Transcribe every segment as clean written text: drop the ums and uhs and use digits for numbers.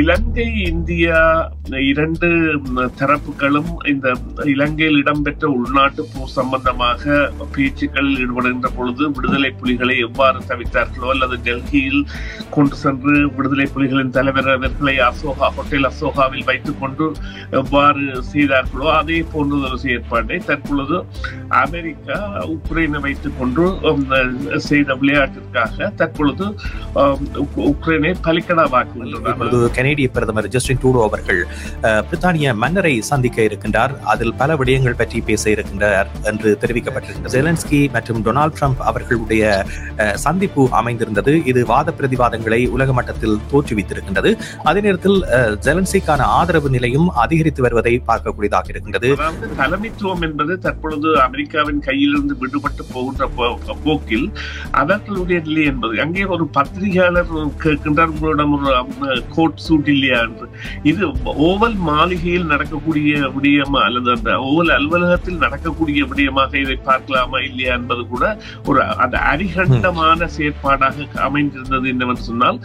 இலங்கை India இரண்டு தரப்புகளும் இந்த இலங்கையில் இடம்பெற்ற உள்நாட்டு போர் சம்பந்தமாக பேச்சுக்களில் ஈடுபடுகின்ற பொழுது விடுதலை புலிகளை எவ்வாறு தவித்தார்களோ அல்லது டெல்லியில் கொண்டு சென்று விடுதலை புலிகளின் தலைவர் அவர்களை ஹோட்டல் அசோகாவில் வைத்துக் கொண்டு எவ்வாறு செய்தார்களோ அதே போன்ற ஒரு செயற்பாட்டை தற்பொழுது அமெரிக்கா உக்ரைனை வைத்துக் கொண்டு செய்த விளையாட்டிற்காக தற்பொழுது உக்ரைனை பலிக்கடாவாக்குகின்றனர். கனேடிய பிரதமர் ஜஸ்டின் ட்ரூடோ அவர்கள் பிரித்தானிய மன்னரை சந்திக்க இருக்கின்றார். அதில் பல விடயங்கள் பற்றி பேச இருக்கின்றார் என்று தெரிவிக்கப்பட்டிருக்கிறது. ஜெலன்ஸ்கி மற்றும் டொனால்ட் ட்ரம்ப் அவர்களுடைய சந்திப்பு அமைந்திருந்தது. இது வாத பிரதிவாதங்களை உலக மட்டத்தில் தோற்றுவித்திருக்கின்றது. அதே நேரத்தில் ஜெலன்ஸ்கிக்கான ஆதரவு நிலையும் அதிகரித்து வருவதை பார்க்கக்கூடியதாக இருக்கின்றது. தலைமைத்துவம் என்பது தற்பொழுது அமெரிக்காவின் கையிலிருந்து விடுபட்டு போகின்ற போக்கில் அவர்களுடைய நிலை என்பது அங்கே ஒரு பத்திரிகையாளர் கேட்கின்றார், உங்களிடம் ஒரு கோட் சூட் இல்லையா என்று. இது ஓவல் மாளிகையில் நடக்கக்கூடிய விடயமா அல்லது அந்த ஓவல் அலுவலகத்தில் நடக்கக்கூடிய விடயமாக இதை பார்க்கலாமா இல்லையா என்பது கூட ஒரு அந்த அரிகண்டமான செயற்பாடாக அமைந்திருந்தது. என்னவென்று சொன்னால்,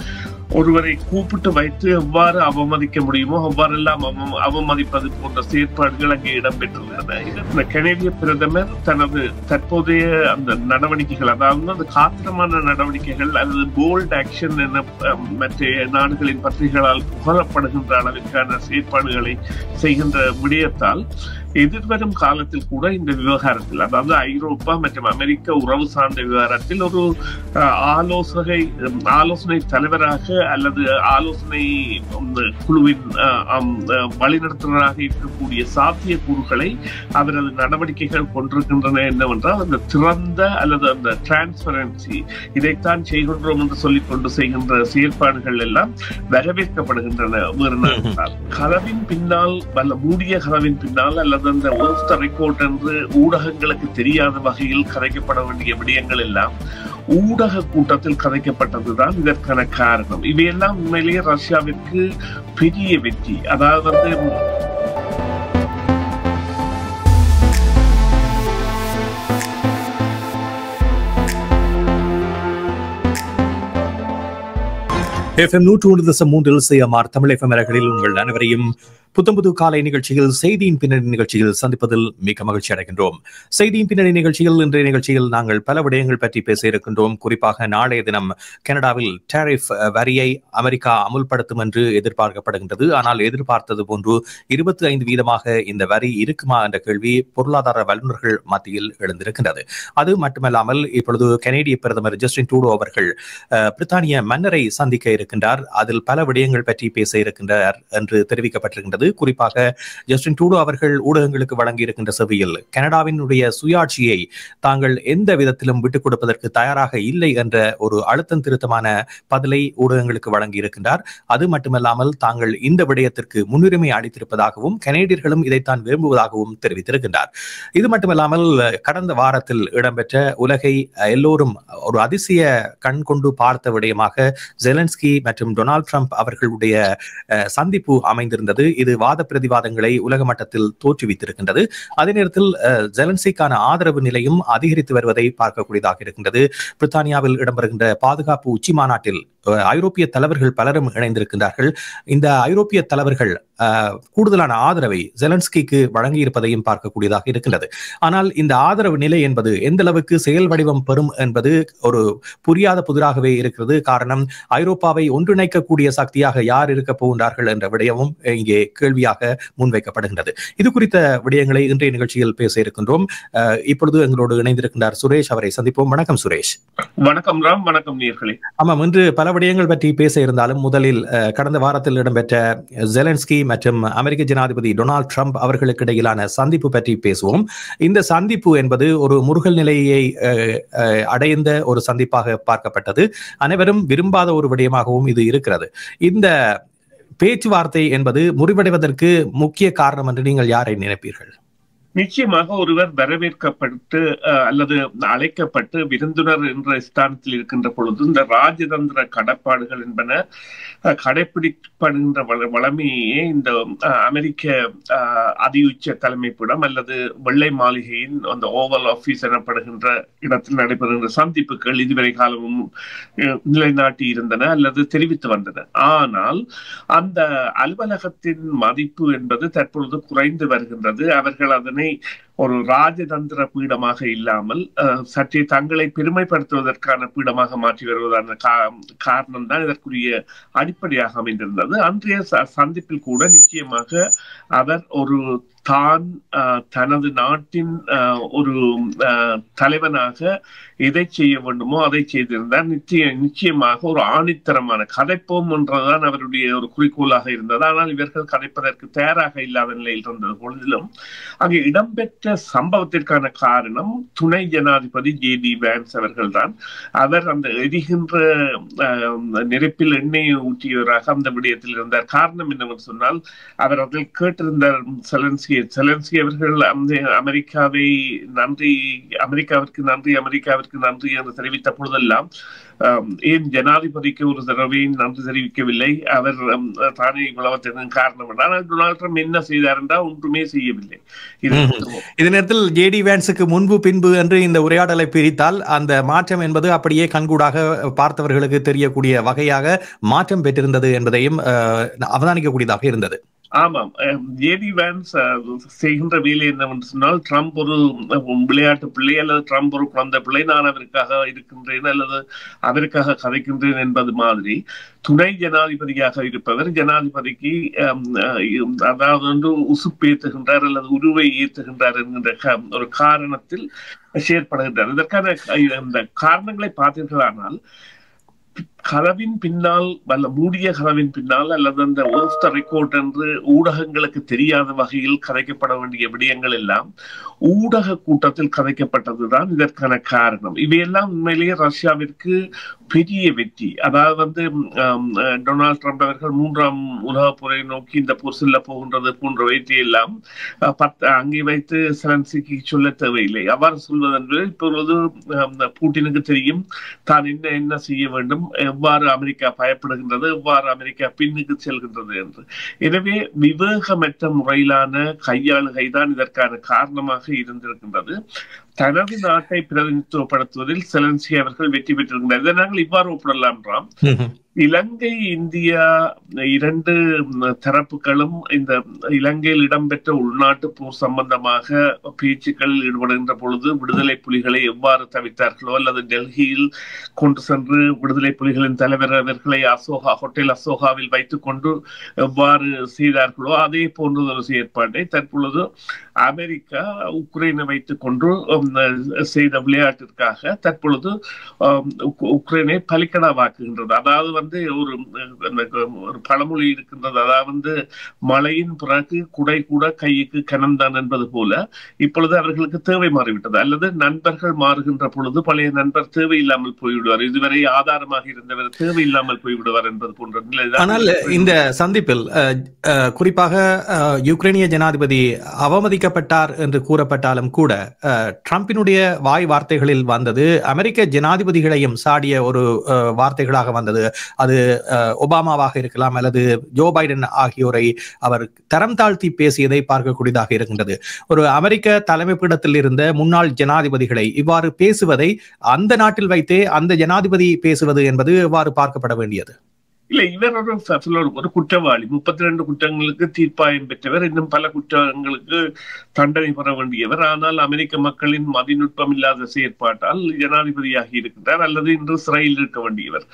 ஒருவரை கூப்பிட்டு வைத்து எவ்வாறு அவமதிக்க முடியுமோ அவ்வாறெல்லாம் அவமதிப்பது போன்ற செயற்பாடுகள் அங்கே இடம்பெற்றுள்ளன. கனேடிய பிரதமர் தனது தற்போதைய அந்த நடவடிக்கைகள், அதாவது அந்த காத்திரமான நடவடிக்கைகள் அல்லது போல்ட் ஆக்ஷன் என மற்ற நாடுகளின் பத்திரிகைகளால் புகழப்படுகின்ற அளவிற்கான செயற்பாடுகளை செய்கின்ற விடயத்தால் எதிர்வரும் காலத்தில் கூட இந்த விவகாரத்தில், அதாவது ஐரோப்பா மற்றும் அமெரிக்க உறவு சார்ந்த விவகாரத்தில் ஒரு ஆலோசனை தலைவராக அல்லது ஆலோசனை குழுவின் வழிநடத்துவராக இருக்கக்கூடிய சாத்திய கூறுகளை அவரது நடவடிக்கைகள் கொண்டிருக்கின்றன. என்னவென்றால், அந்த திறந்த அல்லது அந்த டிரான்ஸ்பரன்சி, இதைத்தான் செய்கின்றோம் என்று சொல்லிக் கொண்டு செய்கின்ற செயற்பாடுகள் எல்லாம் வரவேற்கப்படுகின்றன. கதவின் பின்னால், மூடிய கதவின் பின்னால் அல்லது அந்த ஆஃப் த ரெக்கார்ட் என்று ஊடகங்களுக்கு தெரியாத வகையில் கதைக்கப்பட வேண்டிய விடயங்கள் எல்லாம் ஊடக கூட்டத்தில் கதைக்கப்பட்டதுதான் இதற்கான காரணம். இவையெல்லாம் உண்மையிலேயே ரஷ்யாவிற்கு பெரிய வெற்றி. அதாவது FM 103.3 CMR தமிழ் FM அலைகளில் உங்கள் அனைவரையும் புத்தம்புது காலை நிகழ்ச்சியில் செய்தியின் பின்னணி நிகழ்ச்சியில் சந்திப்பதில் மிக மகிழ்ச்சி அடைகின்றோம். செய்தியின் பின்னணி நிகழ்ச்சியில் இன்றைய நிகழ்ச்சியில் நாங்கள் பல விடயங்கள் பற்றி பேச இருக்கின்றோம். குறிப்பாக நாளைய தினம் கனடாவில் டாரிஃப் வரியை அமெரிக்கா அமுல்படுத்தும் என்று எதிர்பார்க்கப்படுகின்றது. ஆனால் எதிர்பார்த்தது போன்று 25% இந்த வரி இருக்குமா என்ற கேள்வி பொருளாதார வல்லுநர்கள் மத்தியில் எழுந்திருக்கின்றது. அது மட்டுமல்லாமல் இப்பொழுது கனேடிய பிரதமர் ஜஸ்டின் ட்ரூடோ அவர்கள் பிரித்தானிய மன்னரை சந்திக்க இருக்கின்றார். அதில் பல விடயங்கள் பற்றி பேச இருக்கின்றார் என்று தெரிவிக்கப்பட்டிருக்கின்றது. குறிப்பாக ஜஸ்டின் ட்ரூடோ அவர்கள் ஊடகங்களுக்கு வழங்கி இருக்கின்ற செவியில் கனடாவினுடைய சுயாட்சியை தாங்கள் எந்த விதத்திலும் விட்டுக் கொடுப்பதற்கு தயாராக இல்லை என்ற ஒரு அழுத்தம் திருத்தமான பதிலை ஊடகங்களுக்கு வழங்கி இருக்கின்றார். அது மட்டுமல்லாமல் தாங்கள் இந்த விடயத்திற்கு முன்னுரிமை அளித்திருப்பதாகவும் கனேடியர்களும் இதைத்தான் விரும்புவதாகவும் தெரிவித்திருக்கின்றார். இது மட்டுமல்லாமல் கடந்த வாரத்தில் இடம்பெற்ற உலகை எல்லோரும் ஒரு அதிசய கண் கொண்டு பார்த்த விடயமாக ஜெலன்ஸ்கி மற்றும் டொனால்ட் ட்ரம்ப் அவர்களுடைய சந்திப்பு அமைந்திருந்தது. இது வாத பிரதிவாதங்களை உலக மட்டத்தில் தோற்றுவித்திருக்கின்றது. அதே நேரத்தில் ஜெலன்ஸ்கிக்கான ஆதரவு நிலையும் அதிகரித்து வருவதை பார்க்கக்கூடியதாக இருக்கின்றது. பிரித்தானியாவில் இடம்பெறுகின்ற பாதுகாப்பு உச்சி மாநாட்டில் ஐரோப்பிய தலைவர்கள் பலரும் இணைந்திருக்கின்றார்கள். இந்த ஐரோப்பிய தலைவர்கள் கூடுதலான ஆதரவை ஜெலன்ஸ்கிக்கு வழங்கியிருப்பதையும் பார்க்கக்கூடியதாக இருக்கின்றது. ஆனால் இந்த ஆதரவு நிலை என்பது எந்த அளவுக்கு செயல் வடிவம் பெறும் என்பது ஒரு புரியாத புதிராகவே இருக்கிறது. காரணம், ஐரோப்பாவை ஒன்றிணைக்கக்கூடிய சக்தியாக யார் இருக்க போகின்றார்கள் என்ற விடயமும் இங்கே கேள்வியாக முன்வைக்கப்படுகின்றது. இது குறித்த விடயங்களை இன்றைய நிகழ்ச்சியில் பேச இருக்கின்றோம். இப்பொழுது எங்களோடு இணைந்திருக்கின்றார் சுரேஷ். அவரை சந்திப்போம். வணக்கம் சுரேஷ். வணக்கம் ராம். வணக்கம் நேயர்களே. ஆமாம், இன்று பல விடயங்கள் பற்றி பேச இருந்தாலும் முதலில் கடந்த வாரத்தில் இடம்பெற்ற ஜெலன்ஸ்கி மற்றும் அமெரிக்க ஜனாதிபதி டொனால்ட் ட்ரம்ப் அவர்களுக்கு இடையிலான சந்திப்பு பற்றி பேசுவோம். இந்த சந்திப்பு என்பது ஒரு முருகல் நிலையை அடைந்த ஒரு சந்திப்பாக பார்க்கப்பட்டது. அனைவரும் விரும்பாத ஒரு விடயமாகவும் இது இருக்கிறது. இந்த பேச்சுவார்த்தை என்பது முறிவடைவதற்கு முக்கிய காரணம் என்று நீங்கள் யாரை நினைப்பீர்கள்? நிச்சயமாக ஒருவர் வரவேற்கப்பட்டு அல்லது அழைக்கப்பட்டு விருந்தினர் என்ற ஸ்தானத்தில் இருக்கின்ற பொழுது இந்த ராஜதந்திர கடப்பாடுகள் என்பன கடைபிடிக்கப்படுகின்ற வளமையே இந்த அமெரிக்க அதியுச்ச தலைமைப்பிடம் அல்லது வெள்ளை மாளிகையின் அந்த ஓவல் ஆபீஸ் எனப்படுகின்ற இடத்தில் நடைபெறுகின்ற சந்திப்புகள் இதுவரை காலமும் நிலைநாட்டி இருந்தன அல்லது தெரிவித்து வந்தன. ஆனால் அந்த அலுவலகத்தின் மதிப்பு என்பது தற்பொழுது குறைந்து வருகின்றது. அவர்கள் அதனை ஒரு ராஜதந்திர பீடமாக இல்லாமல் சற்றே தங்களை பெருமைப்படுத்துவதற்கான பீடமாக மாற்றி வருவதான காரணம் தான் இதற்குரிய அடிப்படையாக அமைந்திருந்தது. அன்றைய சந்திப்பில் கூட நிச்சயமாக அவர் ஒரு தான் தனது நாட்டின் ஒரு தலைவனாக எதை செய்ய வேண்டுமோ அதை செய்திருந்தார். நிச்சயமாக ஒரு ஆணித்தரமான கதைப்போம் என்றுதான் அவருடைய ஒரு குறிக்கோளாக இருந்தது. ஆனால் இவர்கள் கதைப்பதற்கு தயாராக இல்லாத நிலையில் இருந்தது பொழுதிலும் அங்கே இடம்பெற்ற சம்பவத்திற்கான காரணம் துணை ஜனாதிபதி ஜே.டி. வான்ஸ் அவர்கள் தான். அவர் அந்த எரிகின்ற நெருப்பில் எண்ணெயை ஊற்றியவராக அந்த விடயத்தில் இருந்தார். காரணம் என்னவென்று சொன்னால் அவர் அதில் கேட்டிருந்தார் செலன்ஸ்கி அவர்கள் அமெரிக்காவை நன்றி, அமெரிக்காவிற்கு நன்றி, அமெரிக்காவிற்கு நன்றி என்று தெரிவித்த பொழுதெல்லாம் ஏன் ஜனாதிபதிக்கு ஒரு தடவை நன்றி தெரிவிக்கவில்லை, அவர் தானே இவ்வளவு காரணம் என்றால் டொனால்ட் ட்ரம்ப் என்ன செய்தார் என்றால் ஒன்றுமே செய்யவில்லை. இதே நேரத்தில் ஜே.டி. வான்ஸுக்கு முன்பு பின்பு என்று இந்த உரையாடலை பிரித்தால் அந்த மாற்றம் என்பது அப்படியே கண்கூடாக பார்த்தவர்களுக்கு தெரியக்கூடிய வகையாக மாற்றம் பெற்றிருந்தது என்பதையும் அவதானிக்கக்கூடியதாக இருந்தது. ஆமாம், ஜே.டி. வான்ஸ் செய்கின்ற வேலை என்னவென்று சொன்னால் ட்ரம்ப் ஒரு விளையாட்டு பிள்ளை அல்லது ட்ரம்ப் ஒரு குழந்தை பிள்ளை, நான் அவருக்காக இருக்கின்றேன் அல்லது அவருக்காக கதைக்கின்றேன் என்பது மாதிரி துணை ஜனாதிபதியாக இருப்பவர் ஜனாதிபதிக்கு அதாவது உசுப்பேற்றுகின்றார் அல்லது உருவை ஏற்றுகின்றார் என்கின்ற ஒரு காரணத்தில் செயற்படுகின்றார். இதற்கான இந்த காரணங்களை பார்த்தீர்களானால் கதவின் பின்னால் அல்ல மூடிய கதவின் பின்னால் அல்லது அந்த ஆஃப் த ரெக்கார்ட் என்று ஊடகங்களுக்கு தெரியாத வகையில் கதைக்கப்பட வேண்டிய விடயங்கள் எல்லாம் ஊடக கூட்டத்தில் கதைக்கப்பட்டதுதான் இதற்கான காரணம். இவையெல்லாம் உண்மையிலேயே ரஷ்யாவிற்கு பெரிய வெற்றி. அதாவது டொனால்ட் ட்ரம்ப் அவர்கள் 3ஆம் உலக போரை நோக்கி இந்த போர் செல்ல போகின்றது போன்ற வெற்றி எல்லாம் அங்கே வைத்து செலன்ஸ்கிக்கு சொல்ல தேவையில்லை. அவ்வாறு சொல்வதென்று இப்பொழுது பூட்டினுக்கு தெரியும் தான் என்ன செய்ய வேண்டும், எவ்வாறு அமெரிக்கா பயப்படுகின்றது, எவ்வாறு அமெரிக்கா பின்னுக்கு செல்கின்றது என்று. எனவே விவேகமற்ற முறையிலான கையாளுகைதான் இதற்கான காரணமாக இருந்திருக்கின்றது. தனது நாட்டை பிரதிநிதித்துவப்படுத்துவதில் செலன்ஸ்கி அவர்கள் வெற்றி பெற்றிருக்கிறார். இதை நாங்கள் இவ்வாறு ஒப்பிடலாம். இலங்கை இந்தியா இரண்டு தரப்புகளும் இந்த இலங்கையில் இடம்பெற்ற உள்நாட்டு போர் சம்பந்தமாக பேச்சுக்களில் ஈடுபடுகின்ற பொழுது விடுதலை புலிகளை எவ்வாறு தவித்தார்களோ அல்லது டெல்லியில் கொண்டு சென்று விடுதலை புலிகளின் தலைவர் அவர்களை ஹோட்டல் அசோகாவில் வைத்துக் கொண்டு எவ்வாறு செய்தார்களோ அதே போன்ற ஒரு செயற்பாட்டை தற்பொழுது அமெரிக்கா உக்ரைனை வைத்துக் கொண்டு செய்த விளையாட்டிற்காக தற்பொழுது உக்ரைனை பலிக்கடாவாக்குகின்றது. அதாவது ஒரு பழமொழி இருக்கின்றது, அதாவது மழையின் பிறகு குடை கூட கைக்கு கனம்தான் என்பது போல இப்பொழுது அவர்களுக்கு தேவை மாறிவிட்டது. அல்லது நண்பர்கள் மாறுகின்ற பொழுது பழைய நண்பர் தேவையில்லாமல் போய்விடுவார், இதுவரை ஆதாரமாக இருந்தவர் தேவையில்லாமல் போய்விடுவார் என்பது போன்ற நிலை. ஆனால் இந்த சந்திப்பில் குறிப்பாக யுக்ரைனிய ஜனாதிபதி அவமதிக்கப்பட்டார் என்று கூறப்பட்டாலும் கூட ட்ரம்பினுடைய வாய் வார்த்தைகளில் வந்தது அமெரிக்க ஜனாதிபதிகளையும் சாடிய ஒரு வார்த்தைகளாக வந்தது. அது ஒபாமாவாக இருக்கலாம் அல்லது ஜோ பைடன் ஆகியோரை அவர் தரம் தாழ்த்தி பேசியதை பார்க்கக்கூடியதாக இருக்கின்றது. ஒரு அமெரிக்க தலைமைப்பிடத்தில் இருந்த முன்னாள் ஜனாதிபதிகளை இவ்வாறு பேசுவதை அந்த நாட்டில் வைத்தே அந்த ஜனாதிபதி பேசுவது என்பது எவ்வாறு பார்க்கப்பட வேண்டியது? இல்ல, இவர் ஒரு குற்றவாளி, 32 குற்றங்களுக்கு தீர்ப்பாயம் பெற்றவர், இன்னும் பல குற்றங்களுக்கு தண்டனை பெற வேண்டியவர். ஆனால் அமெரிக்க மக்களின் மதிநுட்பம் இல்லாத செயற்பாட்டால் ஜனாதிபதியாகி இருக்கின்றார் அல்லது இன்று சிறையில் இருக்க வேண்டியவர்.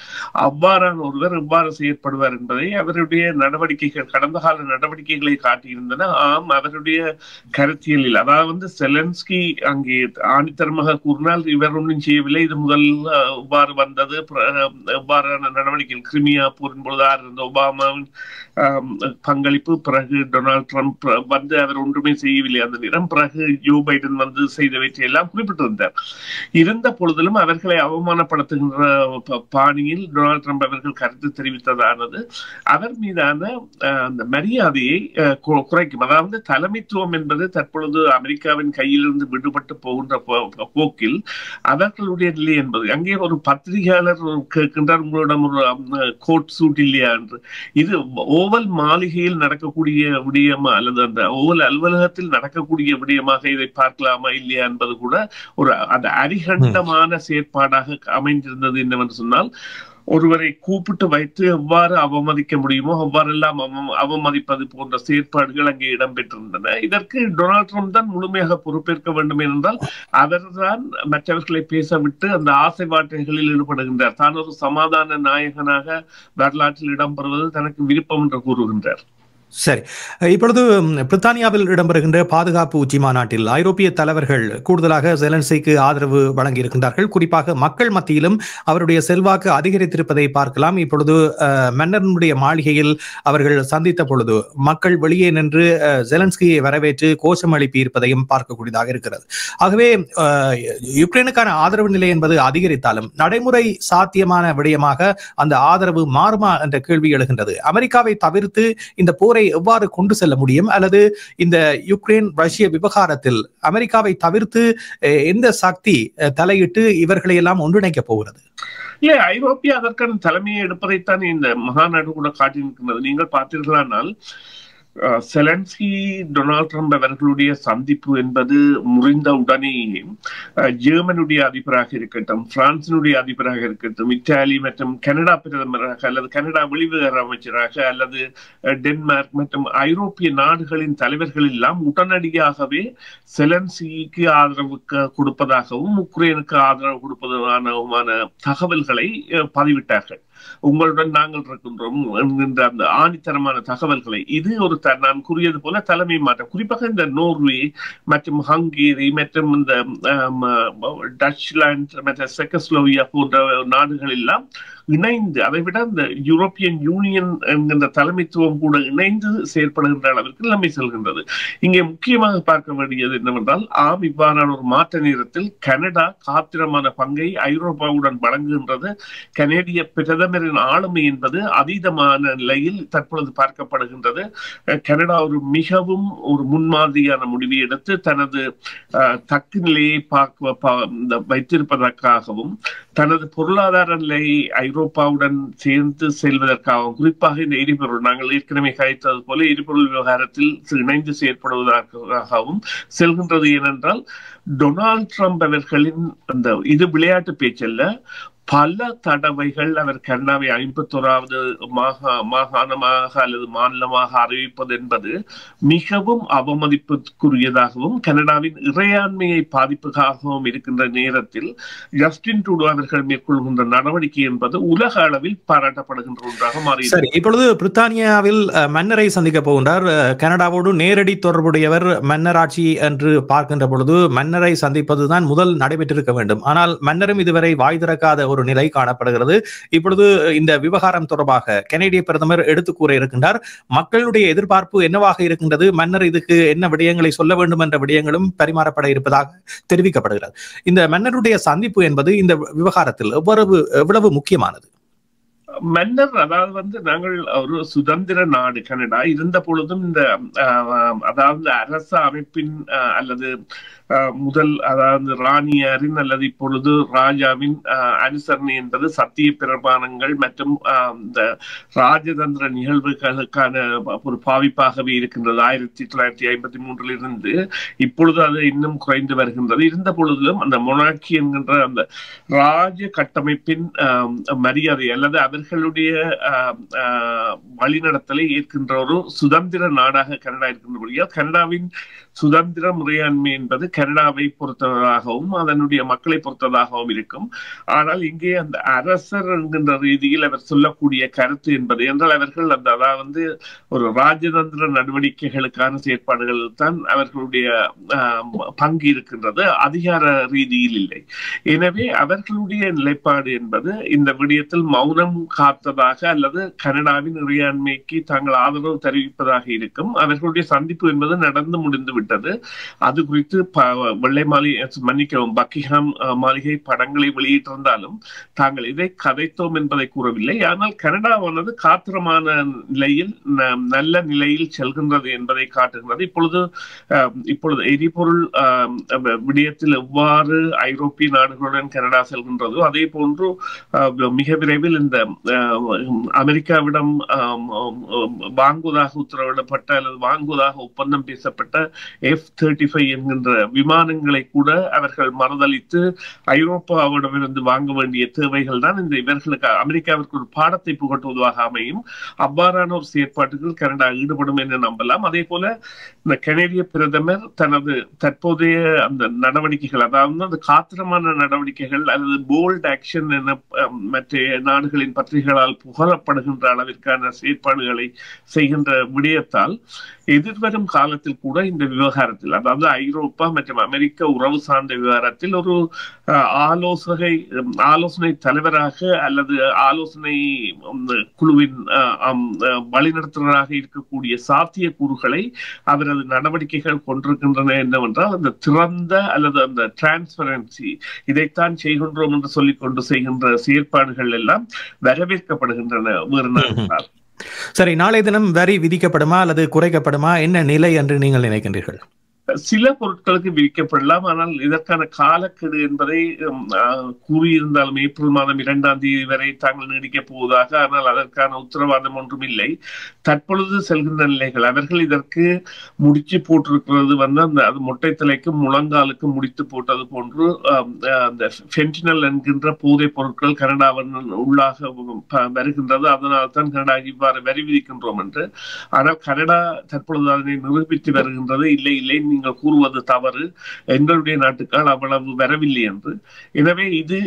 அவ்வாறான ஒருவர் எவ்வாறு செயற்படுவார் என்பதை அவருடைய நடவடிக்கைகள், கடந்த கால நடவடிக்கைகளை காட்டியிருந்தன. ஆம், அவருடைய கருத்தியலில் அதாவது செலன்ஸ்கி அங்கே ஆணித்தரமாக கூறினால் இவர் ஒன்றும் செய்யவில்லை, இது முதல் எவ்வாறு வந்தது, எவ்வாறான நடவடிக்கைகள் கிரிமியா போரின் பொழுது இருந்த ஒபாமாவின் பங்களிப்பு, பிறகு டொனால்ட் ட்ரம்ப் வந்து அவர் ஒன்றுமே செய்யவில்லை அந்த நேரம், பிறகு ஜோ பைடன் வந்து செய்தவற்றை எல்லாம் குறிப்பிட்டிருந்தார். இருந்த பொழுதிலும் அவர்களை அவமானப்படுத்துகின்ற பாணியில் டொனால்ட் ட்ரம்ப் அவர்கள் கருத்து தெரிவித்ததானது அவர் மீதான அந்த மரியாதையை குறைக்கும். அதாவது தலைமைத்துவம் என்பது தற்பொழுது அமெரிக்காவின் கையிலிருந்து விடுபட்டு போகின்ற போக்கில் அவர்களுடைய நிலை என்பது, அங்கே ஒரு பத்திரிகையாளர் கேட்கின்றார் உங்களிடம் ஒரு கோட் சூட் இல்லையா என்று. இது ஓவல் மாளிகையில் நடக்கக்கூடிய விடயமா அல்லது அந்த ஓவல் அலுவலகத்தில் நடக்கக்கூடிய விடயமாக இதை பார்க்கலாமா இல்லையா என்பது கூட ஒரு அந்த அரிகண்டமான செயற்பாடாக அமைந்திருந்தது. என்னவென்று சொன்னால், ஒருவரை கூப்பிட்டு வைத்து எவ்வாறு அவமதிக்க முடியுமோ அவ்வாறெல்லாம் அவமதிப்பது போன்ற செயற்பாடுகள் அங்கே இடம்பெற்றிருந்தன. இதற்கு டொனால்ட் ட்ரம்ப் தான் முழுமையாக பொறுப்பேற்க வேண்டும் என்றால் அவர்தான் மற்றவர்களை பேசவிட்டு அந்த ஆசை வார்த்தைகளில் ஈடுபடுகின்றார். தான் ஒரு சமாதான நாயகனாக வரலாற்றில் இடம்பெறுவது தனக்கு விருப்பம் என்று கூறுகின்றார். சரி, இப்பொழுது பிரித்தானியாவில் இடம்பெறுகின்ற பாதுகாப்பு உச்சி மாநாட்டில் ஐரோப்பிய தலைவர்கள் கூடுதலாக ஜெலன்ஸ்கிக்கு ஆதரவு வழங்கியிருக்கின்றார்கள். குறிப்பாக மக்கள் மத்தியிலும் அவருடைய செல்வாக்கு அதிகரித்திருப்பதை பார்க்கலாம். இப்பொழுது மன்னனுடைய மாளிகையில் அவர்கள் சந்தித்த பொழுது மக்கள் வெளியே நின்று ஜெலன்ஸ்கியை வரவேற்று கோஷம் எழுப்பி இருப்பதையும் பார்க்கக்கூடியதாக இருக்கிறது. ஆகவே யுக்ரைனுக்கான ஆதரவு நிலை என்பது அதிகரித்தாலும் நடைமுறை சாத்தியமான விடயமாக அந்த ஆதரவு மாறுமா என்ற கேள்வி எழுகின்றது. அமெரிக்காவை தவிர்த்து இந்த போரை எவ்வாறு கொண்டு செல்ல முடியும், அல்லது இந்த யுக்ரைன் ரஷ்ய விவகாரத்தில் அமெரிக்காவை தவிர்த்து எந்த சக்தி தலையிட்டு இவர்களை எல்லாம் ஒன்றிணைக்க போகிறது? இல்ல, ஐரோப்பிய அதற்கான தலைமையை எடுப்பதைத்தான் இந்த மகாநாடு கூட காட்டியிருக்கின்றது. நீங்கள் பார்த்தீர்களானால் செலன்ஸ்கி டொனால்ட் ட்ரம்ப் அவர்களுடைய சந்திப்பு என்பது முறிந்த உடனேயே ஜெர்மனுடைய அதிபராக இருக்கட்டும், பிரான்சினுடைய அதிபராக இருக்கட்டும், இத்தாலி மற்றும் கனடா பிரதமராக அல்லது கனடா வெளிவிவகார அமைச்சராக அல்லது டென்மார்க் மற்றும் ஐரோப்பிய நாடுகளின் தலைவர்கள் எல்லாம் உடனடியாகவே செலன்ஸ்கிக்கு ஆதரவு கொடுப்பதாகவும் உக்ரைனுக்கு ஆதரவு கொடுப்பதான தகவல்களை பதிவிட்டார்கள். உங்களுடன் நாங்கள் இருக்கின்றோம் என்கின்ற அந்த ஆணித்தரமான தகவல்களை, இது ஒரு நான் கூறியது போல தலைமை மாற்றம். குறிப்பாக இந்த நோர்வே மற்றும் ஹங்கேரி மற்றும் இந்த டச்லாந்து மற்றும் செக்கஸ்லோவியா போன்ற நாடுகள் எல்லாம் இணைந்து, அதை விட இந்த யூரோப்பியன் யூனியன் என்கின்ற தலைமைத்துவம் கூட இணைந்து செயற்படுகின்ற அளவிற்கு நிலைமை செல்கின்றது. இங்கே முக்கியமாக பார்க்க வேண்டியது என்னவென்றால், இவ்வாறான ஒரு மாற்ற நேரத்தில் கனடா காத்திரமான பங்கை ஐரோப்பாவுடன் வழங்குகின்றது. கனேடிய பிரதமரின் ஆளுமை என்பது அதீதமான நிலையில் தற்பொழுது பார்க்கப்படுகின்றது. கனடா மிகவும் ஒரு முன்மாதிரியான முடிவை எடுத்து தனது தக்கு நிலையை வைத்திருப்பதற்காகவும் தனது பொருளாதார நிலையை ஐரோப்பாவுடன் சேர்ந்து செல்வதற்காகவும், குறிப்பாக இந்த எரிபொருள், நாங்கள் ஏற்கனவே கதைத்தது போல எரிபொருள் விவகாரத்தில் இணைந்து செயற்படுவதற்காகவும் செல்கின்றது. ஏனென்றால் டொனால்ட் ட்ரம்ப் அவர்களின் அந்த இது விளையாட்டு பேச்சல்ல, பல தடவைகள் அவர் கனடாவை 51வது மாகாணமாக அல்லது மாநிலமாக அறிவிப்பது என்பது மிகவும் அவமதிப்புக்குரியதாகவும் கனடாவின் இறையாண்மையை பாதிப்புக்காகவும் இருக்கின்ற நேரத்தில் ஜஸ்டின் ட்ரூடோ அவர்கள் மேற்கொள்கின்ற நடவடிக்கை என்பது உலக அளவில் பாராட்டப்படுகின்ற ஒன்றாக மாறி. சரி, இப்பொழுது பிரித்தானியாவில் மன்னரை சந்திக்க போகின்றார். கனடாவோடு நேரடி தொடர்புடையவர் மன்னராட்சி என்று பார்க்கின்ற பொழுது மன்னரை சந்திப்பதுதான் முதல் நடைபெற்றிருக்க வேண்டும். ஆனால் மன்னரும் இதுவரை வாய் திறக்காத ஒரு நிலை காணப்படுகிறது. இப்பொழுது இந்த விவகாரம் தொடர்பாக கனேடிய பிரதமர் எடுத்து கூற இருக்கின்றார். மக்களுடைய எதிர்பார்ப்பு என்னவாக இருக்கின்றது, மன்னர் இதுக்கு என்ன விடயங்களை சொல்ல வேண்டும் என்ற விடயங்களும் பரிமாறப்பட இருப்பதாக தெரிவிக்கப்படுகிறது. இந்த மன்னருடைய சந்திப்பு என்பது இந்த விவகாரத்தில் எவ்வளவு முக்கியமானது? மன்னர், அதாவது நாங்கள் ஒரு சுதந்திர நாடு கனடா இருந்த பொழுதும் இந்த அதாவது அரச அமைப்பின் அல்லது அதாவது ராணியாரின் அல்லது இப்பொழுது ராஜாவின் அனுசரணை என்பது சத்திய பிரமாணங்கள் மற்றும் இந்த ராஜதந்திர நிகழ்வுகளுக்கான ஒரு பாவிப்பாகவே இருக்கின்றது. 1953 இருந்து இப்பொழுது அது இன்னும் குறைந்து வருகின்றது. இருந்த பொழுதிலும் அந்த மொனார்கி என்கின்ற அந்த ராஜ கட்டமைப்பின் மரியாதை அல்லது அவர்களுடைய வழிநடத்தலை ஏற்கின்ற ஒரு சுதந்திர நாடாக கனடா இருக்கின்றபடியால் கனடாவின் சுதந்திர முறையாண்மை என்பது கனடாவை பொறுத்ததாகவும் அதனுடைய மக்களை பொறுத்ததாகவும் இருக்கும். ஆனால் இங்கே அந்த அரசர் என்கின்ற ரீதியில் அவர் சொல்லக்கூடிய கருத்து என்பது என்றால் அவர்கள் அந்த அதாவது ஒரு ராஜதந்திர நடவடிக்கைகளுக்கான செயற்பாடுகள் தான் அவர்களுடைய பங்கு இருக்கின்றது, அதிகார ரீதியில் இல்லை. எனவே அவர்களுடைய நிலைப்பாடு என்பது இந்த விடயத்தில் மௌனம் காத்ததாக அல்லது கனடாவின் இறையாண்மைக்கு தாங்கள் ஆதரவு தெரிவிப்பதாக இருக்கும். அவர்களுடைய சந்திப்பு என்பது நடந்து முடிந்து விட்டது. அது குறித்து வெள்ளை மாளிகை மன்னிக்கவும் பக்கிங்ஹாம் மாளிகை படங்களை வெளியிட்டிருந்தாலும் தாங்கள் இதை கதைத்தோம் என்பதை கூறவில்லை. ஆனால் கனடாவானது காத்திரமான நிலையில் நல்ல நிலையில் செல்கின்றது என்பதை காட்டுகிறது. இப்பொழுது எரிபொருள் விடயத்தில் எவ்வாறு ஐரோப்பிய நாடுகளுடன் கனடா செல்கின்றதோ அதே போன்று மிக விரைவில் இந்த அமெரிக்காவிடம் வாங்குவதாக உத்தரவிடப்பட்ட அல்லது வாங்குவதாக ஒப்பந்தம் பேசப்பட்ட F-35 என்கின்ற விமானங்களை கூட அவர்கள் மறுதளித்து ஐரோப்பாவிடமிருந்து வாங்க வேண்டிய தேவைகள் தான் இந்த இவர்களுக்கு அமெரிக்காவிற்கு ஒரு பாடத்தை புகட்டுவதாக அமையும். அவ்வாறான ஒரு செயற்பாட்டுகள் கனடா ஈடுபடும் என்று நம்பலாம். அதே போல இந்த கனேடிய பிரதமர் தனது தற்போதைய அந்த நடவடிக்கைகள், அதாவது அந்த காத்திரமான நடவடிக்கைகள் அல்லது போல்ட் ஆக்ஷன் என மற்ற நாடுகளின் பத்திரிகைகளால் புகழப்படுகின்ற அளவிற்கான செயற்பாடுகளை செய்கின்ற விடயத்தால் எதிர்வரும் காலத்தில் கூட இந்த விவகாரத்தில், அதாவது ஐரோப்பா மற்றும் அமெரிக்க உறவு சார்ந்த விவகாரத்தில் ஒரு ஆலோசனை தலைவராக அல்லது ஆலோசனை குழுவின் வழிநடத்துவராக இருக்கக்கூடிய சாத்திய கூறுகளை அவரது நடவடிக்கைகள் கொண்டிருக்கின்றன. என்னவென்றால் அந்த திறந்த அல்லது அந்த டிரான்ஸ்பரன்சி, இதைத்தான் செய்கின்றோம் என்று சொல்லிக்கொண்டு செய்கின்ற செயற்பாடுகள் எல்லாம் வரவேற்கப்படுகின்றன. வேறு நாள் சரி, நாளைய தினம் வரி விதிக்கப்படுமா அல்லது குறைக்கப்படுமா, என்ன நிலை என்று நீங்கள் நினைக்கின்றீர்கள்? சில பொருட்களுக்கு விதிக்கப்படலாம். ஆனால் இதற்கான காலக்கெடு என்பதை கூறியிருந்தாலும் ஏப்ரல் மாதம் 2ஆம் தேதி வரை தாங்கள் நீடிக்கப் போவதாக, ஆனால் அதற்கான உத்தரவாதம் ஒன்றும் இல்லை. தற்பொழுது செல்கின்ற நிலைகள், அவர்கள் இதற்கு முடிச்சு போட்டிருக்கிறது அது மொட்டை தலைக்கும் முழங்காலுக்கும் முடித்து போட்டது போன்று அந்த ஃபென்டினல் என்கின்ற போதைப் பொருட்கள் கனடாவின் உள்ளாக வருகின்றது. அதனால் தான் கனடா இவ்வாறு வரி விதிக்கின்றோம் என்று. ஆனால் கனடா தற்பொழுது அதனை நிரூபித்து வருகின்றது. இல்லை நீங்கள் கூறுவது தவறு, எங்களுடைய நாட்டுக்கால் அவ்வளவு வரவில்லை என்று. எனவே இது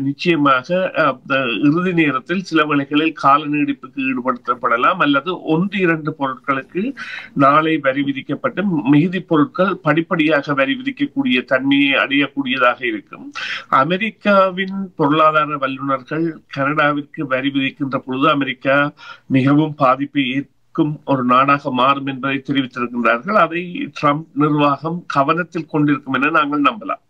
நிச்சயமாக இறுதி நேரத்தில் சில வேளைகளில் கால நீடிப்புக்கு ஈடுபடுத்தப்படலாம் அல்லது 1-2 பொருட்களுக்கு நாளை வரி விதிக்கப்பட்டு மிகுதி பொருட்கள் படிப்படியாக வரி விதிக்கக்கூடிய தன்மையை அடையக்கூடியதாக இருக்கும். அமெரிக்காவின் பொருளாதார வல்லுநர்கள் கனடாவிற்கு வரி விதிக்கின்ற பொழுது அமெரிக்கா மிகவும் பாதிப்பை ஒரு நாடாக மாறும் என்பதை தெரிவித்திருக்கின்றார்கள். அதை ட்ரம்ப் நிர்வாகம் கவனத்தில் கொண்டிருக்கும் என நாங்கள் நம்பலாம்.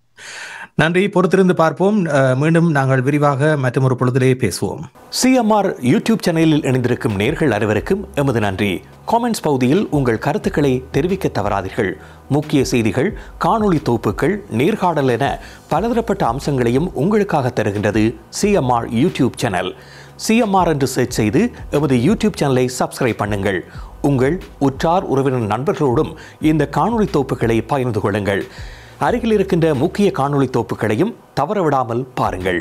நன்றி, பொறுத்திருந்து பார்ப்போம். மீண்டும் நாங்கள் விரிவாக மற்றொரு பொழுதிலே பேசுவோம். CMR யூடியூப் சேனலில் இணைந்திருக்கும் நேர்கள் அனைவருக்கும் எமது நன்றி. காமெண்ட்ஸ் பகுதியில் உங்கள் கருத்துக்களை தெரிவிக்க தவறாதீர்கள். முக்கிய செய்திகள், காணொளி தொகுப்புகள், நேர்காணல் என பலதரப்பட்ட அம்சங்களையும் உங்களுக்காக தருகின்றது CMR யூடியூப் சேனல். CMR என்று சர்ச் செய்து எமது யூடியூப் சேனலை சப்ஸ்கிரைப் பண்ணுங்கள். உங்கள் உற்றார் உறவினர் நண்பர்களோடும் இந்த காணொளி தொகுப்புகளை பகிர்ந்து கொள்ளுங்கள். அருகில் இருக்கின்ற முக்கிய காணொளி தொகுப்புகளையும் தவறவிடாமல் பாருங்கள்.